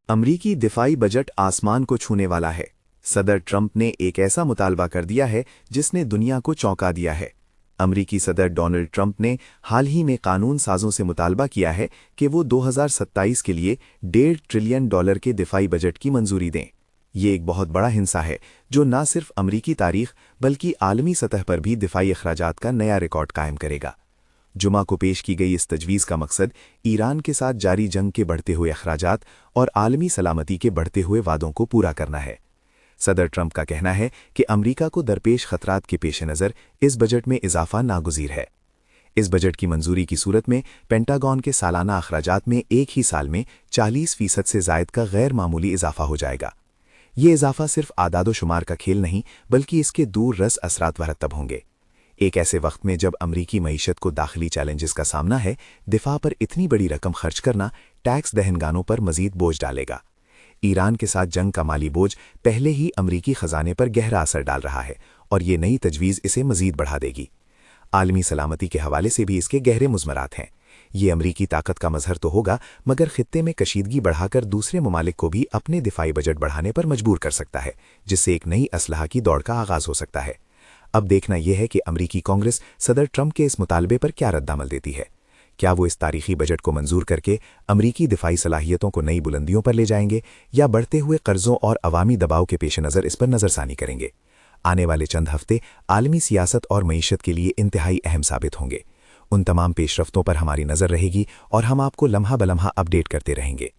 अमरीकी दिफाई बजट आसमान को छूने वाला है। सदर ट्रंप ने एक ऐसा मुतालबा कर दिया है जिसने दुनिया को चौंका दिया है। अमरीकी सदर डोनाल्ड ट्रंप ने हाल ही में कानून साजों से मुतालबा किया है कि वो 2027 के लिए $1.5 ट्रिलियन के दिफाई बजट की मंजूरी दें। ये एक बहुत बड़ा हिस्सा है जो न सिर्फ अमरीकी तारीख बल्कि आलमी सतह पर भी दिफाई अखराजात का नया रिकॉर्ड कायम करेगा। जुमा को पेश की गई इस तजवीज़ का मकसद ईरान के साथ जारी जंग के बढ़ते हुए अखराजात और आलमी सलामती के बढ़ते हुए वादों को पूरा करना है। सदर ट्रंप का कहना है कि अमरीका को दरपेश खतरात के पेश नज़र इस बजट में इजाफा नागुज़ीर है। इस बजट की मंजूरी की सूरत में पेंटागन के सालाना अखराजात में एक ही साल में 40% से ज़ायद का गैर मामूली इजाफा हो जाएगा। ये इजाफा सिर्फ आदादोशुमार का खेल नहीं बल्कि इसके दूर रस असरात मरतब होंगे। एक ऐसे वक्त में जब अमरीकी मईशत को दाखिली चैलेंजेस का सामना है, दिफा पर इतनी बड़ी रकम खर्च करना टैक्स दहनगानों पर मजीद बोझ डालेगा। ईरान के साथ जंग का माली बोझ पहले ही अमरीकी खजाने पर गहरा असर डाल रहा है और ये नई तजवीज़ इसे मजीद बढ़ा देगी। आलमी सलामती के हवाले से भी इसके गहरे मुज़मरात हैं। ये अमरीकी ताकत का मजहर तो होगा मगर खित्ते में कशीदगी बढ़ाकर दूसरे ममालिक को भी अपने दिफाई बजट बढ़ाने पर मजबूर कर सकता है, जिससे एक नई असलहा की दौड़ का आगाज़ हो सकता है। अब देखना यह है कि अमरीकी कांग्रेस सदर ट्रंप के इस मुतालबे पर क्या रद्दअमल देती है। क्या वो इस तारीखी बजट को मंजूर करके अमरीकी दिफाई सलाहियतों को नई बुलंदियों पर ले जाएंगे या बढ़ते हुए कर्जों और अवामी दबाव के पेश नज़र इस पर नज़रसानी करेंगे। आने वाले चंद हफ्ते आलमी सियासत और मईशत के लिए इंतहाई अहम साबित होंगे। उन तमाम पेशरफ्तों पर हमारी नज़र रहेगी और हम आपको लम्हा बलम्हा अपडेट करते रहेंगे।